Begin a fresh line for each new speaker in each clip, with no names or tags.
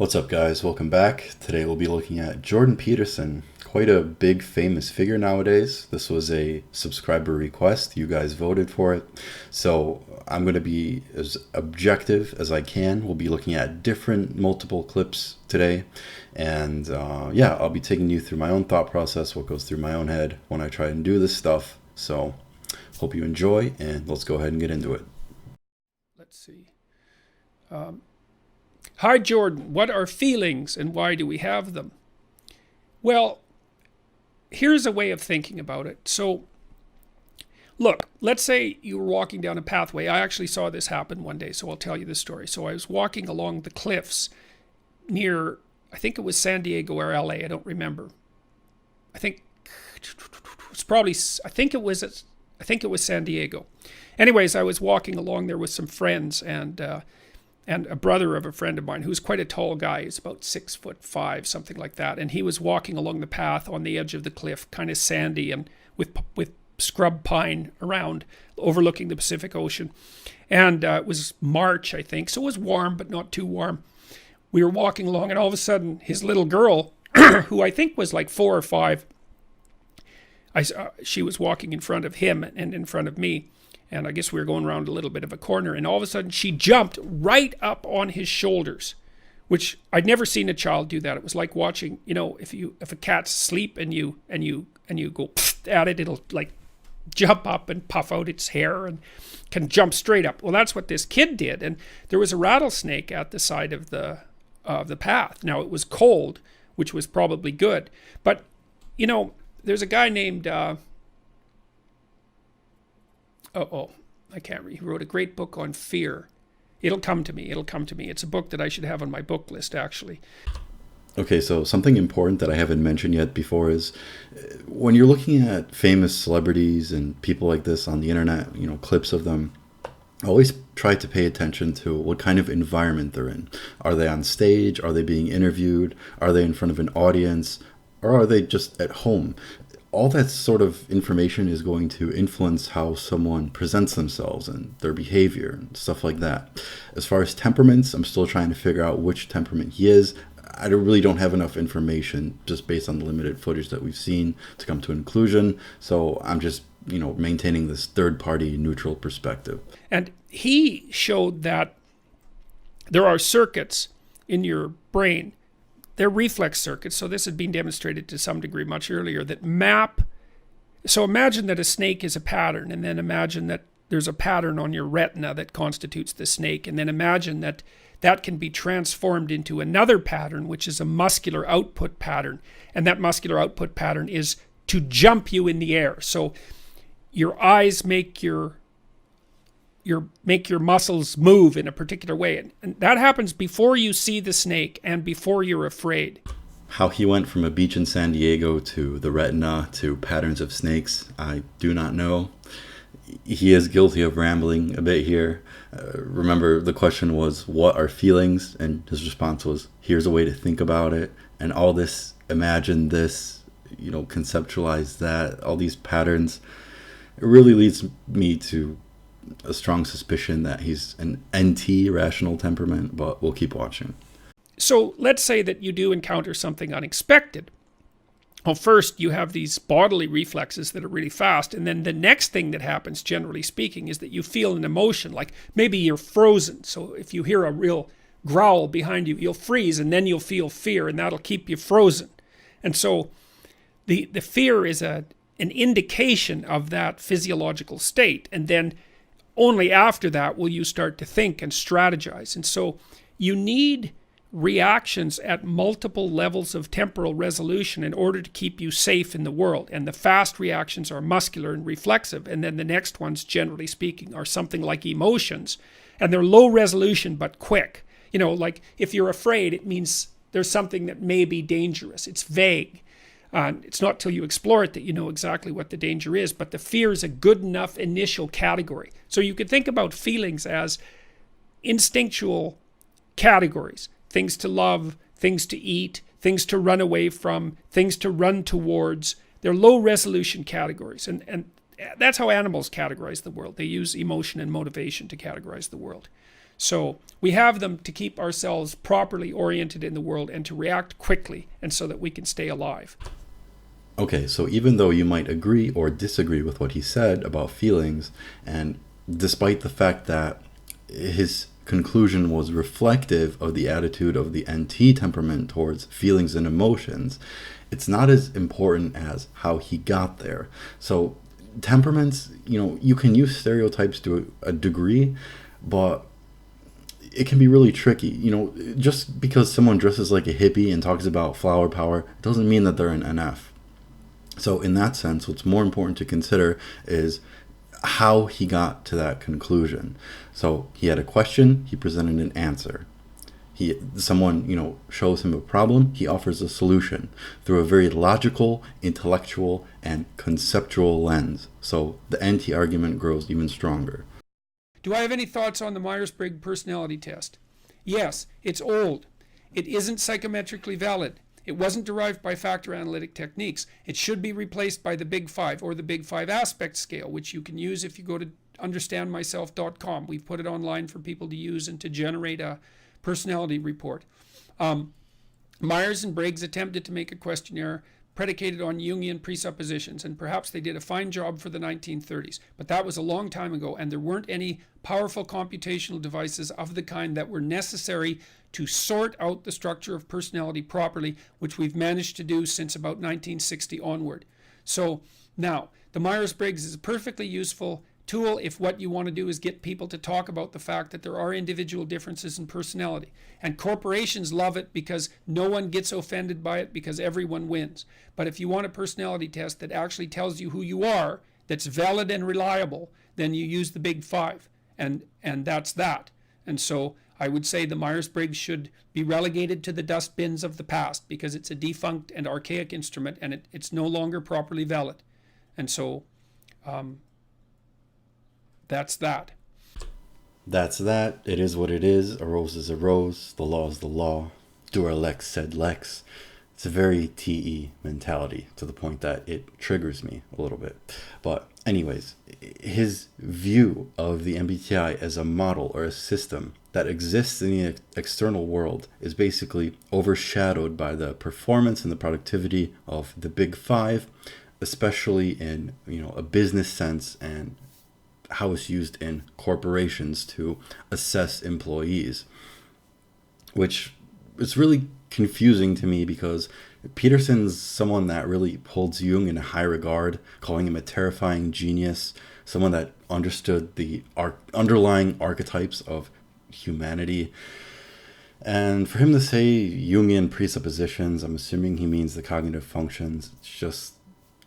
What's up, guys? Welcome back. Today we'll be looking at Jordan Peterson, quite a big famous figure nowadays. This was a subscriber request. You guys voted for it. So I'm going to be as objective as I can. We'll be looking at different multiple clips today. And I'll be taking you through my own thought process, what goes through my own head when I try and do this stuff. So hope you enjoy, and let's go ahead and get into it.
Let's see. Hi, Jordan. What are feelings and why do we have them? Well, here's a way of thinking about it. So, look, let's say you were walking down a pathway. I actually saw this happen one day, so I'll tell you the story. So I was walking along the cliffs near, I think it was San Diego or LA. I don't remember. I think it was San Diego. Anyways, I was walking along there with some friends and a brother of a friend of mine who's quite a tall guy. He's about 6'5", something like that. And he was walking along the path on the edge of the cliff, kind of sandy and with scrub pine around, overlooking the Pacific Ocean. And it was March, I think, so it was warm, but not too warm. We were walking along, and all of a sudden, his little girl, who I think was like 4 or 5, she was walking in front of him and in front of me. And I guess we were going around a little bit of a corner, and all of a sudden she jumped right up on his shoulders, which I'd never seen a child do that. It was like watching, if a cat's asleep and you go at it, it'll like jump up and puff out its hair and can jump straight up. Well, that's what this kid did, and there was a rattlesnake at the side of the path. Now it was cold, which was probably good, but there's a guy named. I can't read. He wrote a great book on fear. It'll come to me. It's a book that I should have on my book list, actually.
Okay, so something important that I haven't mentioned yet before is when you're looking at famous celebrities and people like this on the internet, clips of them, always try to pay attention to what kind of environment they're in. Are they on stage? Are they being interviewed? Are they in front of an audience? Or are they just at home? All that sort of information is going to influence how someone presents themselves and their behavior and stuff like that. As far as temperaments, I'm still trying to figure out which temperament he is. I really don't have enough information just based on the limited footage that we've seen to come to an conclusion. So I'm just, maintaining this third-party neutral perspective.
And he showed that there are circuits in your brain. They're reflex circuits, so this had been demonstrated to some degree much earlier, that map. So imagine that a snake is a pattern, and then imagine that there's a pattern on your retina that constitutes the snake, and then imagine that that can be transformed into another pattern, which is a muscular output pattern, and that muscular output pattern is to jump you in the air. So your eyes make your muscles move in a particular way. And that happens before you see the snake and before you're afraid.
How he went from a beach in San Diego to the retina to patterns of snakes, I do not know. He is guilty of rambling a bit here. Remember, the question was, what are feelings? And his response was, here's a way to think about it. And all this, imagine this, conceptualize that, all these patterns. It really leads me to a strong suspicion that he's an NT, rational temperament, but we'll keep watching.
So let's say that you do encounter something unexpected. Well, first you have these bodily reflexes that are really fast, and then the next thing that happens, generally speaking, is that you feel an emotion, like maybe you're frozen. So if you hear a real growl behind you, you'll freeze, and then you'll feel fear, and that'll keep you frozen. And so the fear is an indication of that physiological state, and then only after that will you start to think and strategize. And so you need reactions at multiple levels of temporal resolution in order to keep you safe in the world. And the fast reactions are muscular and reflexive. And then the next ones, generally speaking, are something like emotions. And they're low resolution but quick. Like if you're afraid, it means there's something that may be dangerous. It's vague. It's not till you explore it that you know exactly what the danger is, but the fear is a good enough initial category. So you could think about feelings as instinctual categories: things to love, things to eat, things to run away from, things to run towards. They're low resolution categories. And that's how animals categorize the world. They use emotion and motivation to categorize the world. So we have them to keep ourselves properly oriented in the world and to react quickly, and so that we can stay alive.
Okay, so even though you might agree or disagree with what he said about feelings, and despite the fact that his conclusion was reflective of the attitude of the NT temperament towards feelings and emotions, it's not as important as how he got there. So temperaments, you can use stereotypes to a degree, but it can be really tricky. Just because someone dresses like a hippie and talks about flower power doesn't mean that they're an NF. So in that sense, what's more important to consider is how he got to that conclusion. So he had a question, he presented an answer. Someone shows him a problem, he offers a solution through a very logical, intellectual, and conceptual lens. So the anti-argument grows even stronger.
Do I have any thoughts on the Myers-Briggs personality test? Yes, it's old. It isn't psychometrically valid. It wasn't derived by factor analytic techniques. It should be replaced by the Big Five, or the Big Five aspect scale, which you can use if you go to understandmyself.com. We've put it online for people to use and to generate a personality report. Myers and Briggs attempted to make a questionnaire predicated on Jungian presuppositions, and perhaps they did a fine job for the 1930s, but that was a long time ago, and there weren't any powerful computational devices of the kind that were necessary to sort out the structure of personality properly, which we've managed to do since about 1960 onward. So now, the Myers-Briggs is a perfectly useful tool if what you want to do is get people to talk about the fact that there are individual differences in personality. And corporations love it because no one gets offended by it, because everyone wins. But if you want a personality test that actually tells you who you are, that's valid and reliable, then you use the Big Five. And that's that. And so I would say the Myers-Briggs should be relegated to the dustbins of the past, because it's a defunct and archaic instrument, and it's no longer properly valid. And so that's that.
That's that. It is what it is. A rose is a rose. The law is the law. Dura lex sed lex. It's a very TE mentality, to the point that it triggers me a little bit. But anyways, his view of the MBTI as a model or a system that exists in the external world is basically overshadowed by the performance and the productivity of the Big Five, especially in a business sense, and how it's used in corporations to assess employees, which is really confusing to me, because Peterson's someone that really holds Jung in a high regard, calling him a terrifying genius, someone that understood the underlying archetypes of humanity. And for him to say Jungian presuppositions, I'm assuming he means the cognitive functions. It's just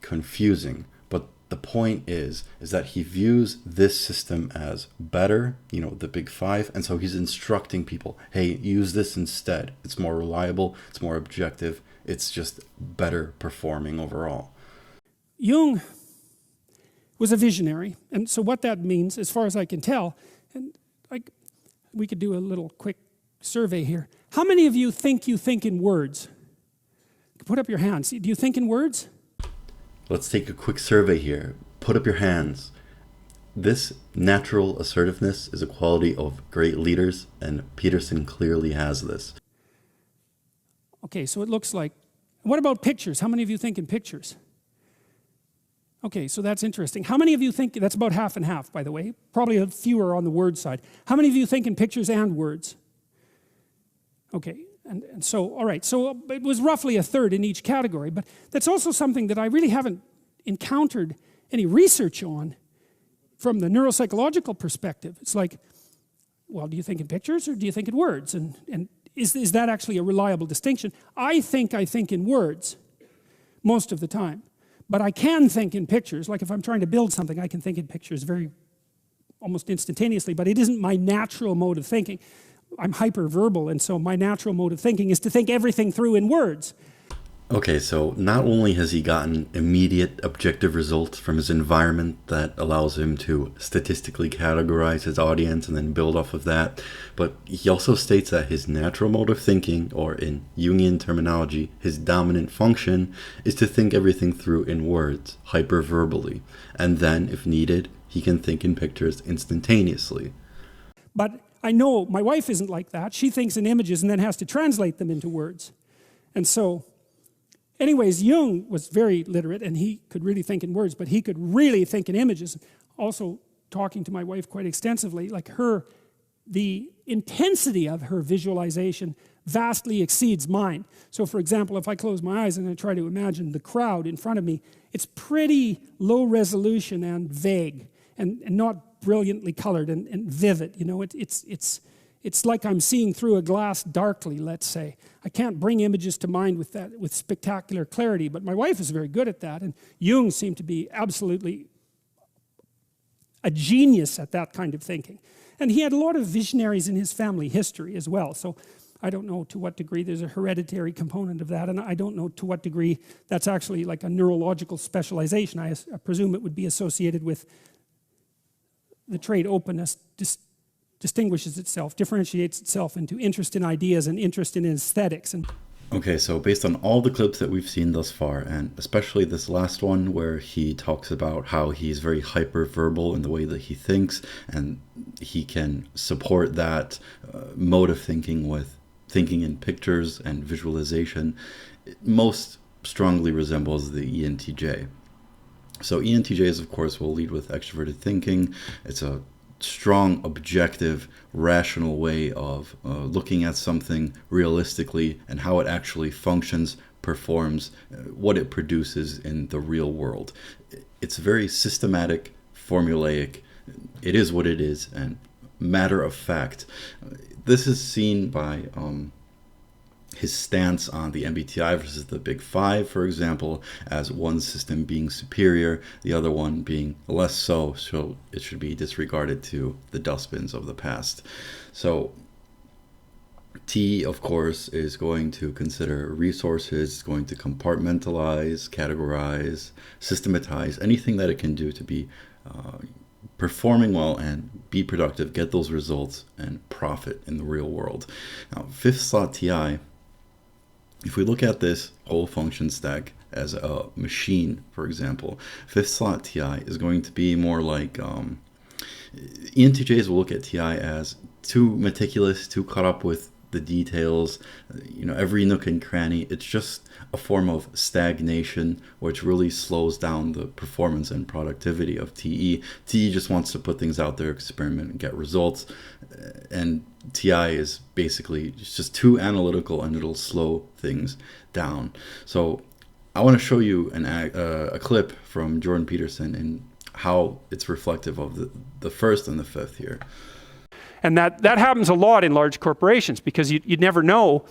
confusing. But the point is that he views this system as better, the Big Five, and so he's instructing people, hey, use this instead. It's more reliable, it's more objective, it's just better performing overall.
Jung was a visionary, and so what that means, as far as I can tell, and we could do a little quick survey here. How many of you think in words? Put up your hands. Do you think in words?
Let's take a quick survey here. Put up your hands. This natural assertiveness is a quality of great leaders, and Peterson clearly has this.
Okay, so it looks like, what about pictures? How many of you think in pictures? Okay, so that's interesting. How many of you think, that's about half and half, by the way, probably fewer on the word side. How many of you think in pictures and words? Okay, and so, all right, so it was roughly a third in each category, but that's also something that I really haven't encountered any research on from the neuropsychological perspective. It's like, well, do you think in pictures or do you think in words? And is that actually a reliable distinction? I think in words most of the time, but I can think in pictures. Like if I'm trying to build something, I can think in pictures almost instantaneously, but it isn't my natural mode of thinking. I'm hyperverbal, and so my natural mode of thinking is to think everything through in words.
Okay, so not only has he gotten immediate objective results from his environment that allows him to statistically categorize his audience and then build off of that, but he also states that his natural mode of thinking, or in Jungian terminology, his dominant function, is to think everything through in words, hyperverbally, and then, if needed, he can think in pictures instantaneously.
But I know my wife isn't like that. She thinks in images and then has to translate them into words. And so, anyways, Jung was very literate and he could really think in words, but he could really think in images. Also, talking to my wife quite extensively, like the intensity of her visualization vastly exceeds mine. So for example, if I close my eyes and I try to imagine the crowd in front of me, it's pretty low resolution and vague and not brilliantly colored and vivid. You know, it's like I'm seeing through a glass darkly, let's say. I can't bring images to mind with spectacular clarity, but my wife is very good at that, and Jung seemed to be absolutely a genius at that kind of thinking. And he had a lot of visionaries in his family history as well, so I don't know to what degree there's a hereditary component of that, and I don't know to what degree that's actually like a neurological specialization. I presume it would be associated with the trait openness, distinguishes itself, differentiates itself into interest in ideas and interest in aesthetics.
Okay, so based on all the clips that we've seen thus far, and especially this last one where he talks about how he's very hyperverbal in the way that he thinks, and he can support that mode of thinking with thinking in pictures and visualization, it most strongly resembles the ENTJ. So ENTJs, of course, will lead with extroverted thinking. It's a strong, objective, rational way of looking at something realistically and how it actually functions, performs, what it produces in the real world. It's very systematic, formulaic. It is what it is, and matter of fact. This is seen by his stance on the MBTI versus the Big Five, for example, as one system being superior, the other one being less so it should be disregarded to the dustbins of the past. So T, of course, is going to consider resources, going to compartmentalize, categorize, systematize, anything that it can do to be performing well and be productive, get those results, and profit in the real world. Now, fifth slot TI, if we look at this whole function stack as a machine, for example, fifth slot TI is going to be more like ENTJs will look at TI as too meticulous, too caught up with the details, every nook and cranny. It's just a form of stagnation, which really slows down the performance and productivity of TE. TE just wants to put things out there, experiment, and get results. And TI is basically just too analytical, and it'll slow things down. So I want to show you a clip from Jordan Peterson and how it's reflective of the first and the fifth here.
And that happens a lot in large corporations, because you never know,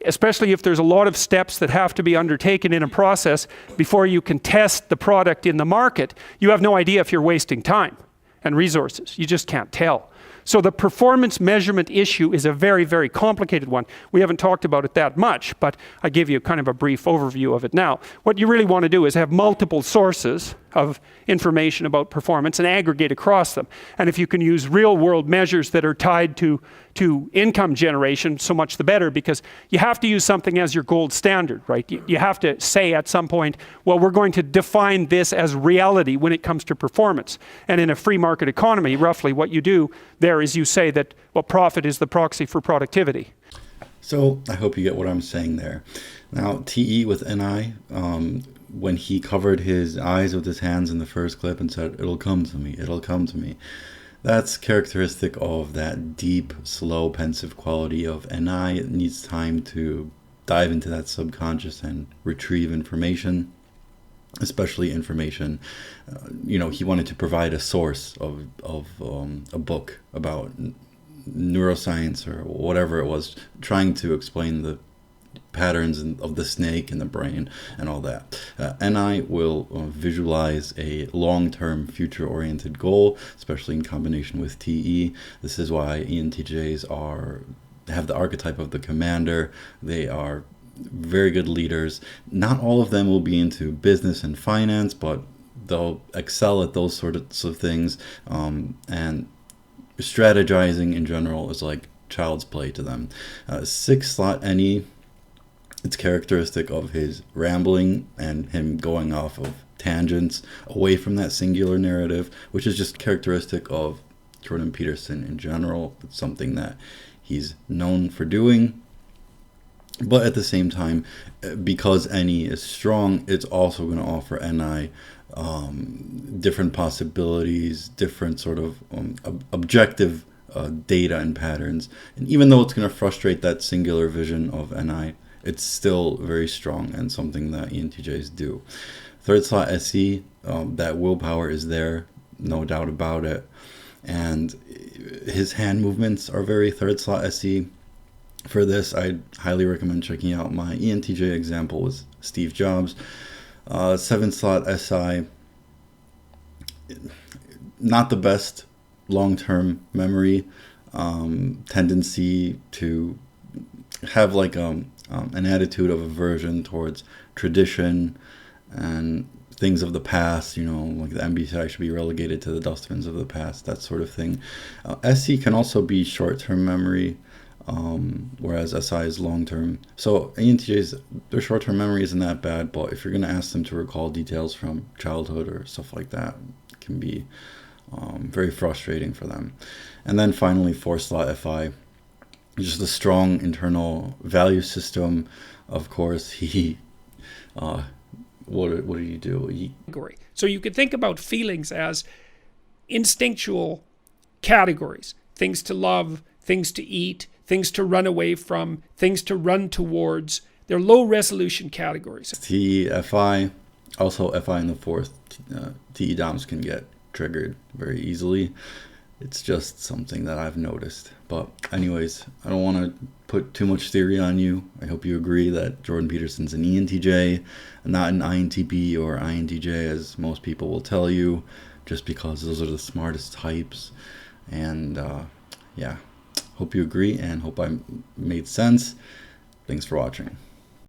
especially if there's a lot of steps that have to be undertaken in a process before you can test the product in the market. You have no idea if you're wasting time and resources. You just can't tell. So the performance measurement issue is a very, very complicated one. We haven't talked about it that much, but I gave you kind of a brief overview of it now. What you really want to do is have multiple sources of information about performance and aggregate across them. And if you can use real-world measures that are tied to income generation, so much the better, because you have to use something as your gold standard, right? You have to say at some point, well, we're going to define this as reality when it comes to performance. And in a free market economy, roughly what you do there is you say that, well, profit is the proxy for productivity.
So I hope you get what I'm saying there. Now, TE with NI, when he covered his eyes with his hands in the first clip and said, "It'll come to me, it'll come to me," that's characteristic of that deep, slow, pensive quality of NI. It needs time to dive into that subconscious and retrieve information, especially information. He wanted to provide a source of a book about neuroscience or whatever it was, trying to explain the patterns of the snake in the brain and all that. NI will visualize a long-term future-oriented goal, especially in combination with TE. This is why ENTJs have the archetype of the commander. They are very good leaders. Not all of them will be into business and finance, but they'll excel at those sorts of things. And strategizing in general is like child's play to them. 6 slot NE, it's characteristic of his rambling and him going off of tangents away from that singular narrative, which is just characteristic of Jordan Peterson in general. It's something that he's known for doing. But at the same time, because NE is strong, it's also going to offer NI different possibilities, different sort of objective data and patterns. And even though it's going to frustrate that singular vision of NI, it's still very strong and something that ENTJs do. 3rd slot SE, that willpower is there, no doubt about it. And his hand movements are very 3rd slot SE. For this, I highly recommend checking out my ENTJ example with Steve Jobs. 7th slot SI, not the best long-term memory, tendency to have like an attitude of aversion towards tradition and things of the past, like the MBTI should be relegated to the dustbins of the past, that sort of thing. SE can also be short-term memory, whereas SI is long-term. So ENTJs, their short-term memory isn't that bad, but if you're going to ask them to recall details from childhood or stuff like that, it can be very frustrating for them. And then finally, 4 slot FI, just a strong internal value system. Of course, he what did he do?
So you could think about feelings as instinctual categories: things to love, things to eat, things to run away from, things to run towards. They're low resolution categories.
TFI, also FI in the 4th, TE DOMs can get triggered very easily. It's just something that I've noticed. But anyways, I don't want to put too much theory on you. I hope you agree that Jordan Peterson's an ENTJ, not an INTP or INTJ, as most people will tell you, just because those are the smartest types. And yeah, hope you agree and hope I made sense. Thanks for watching.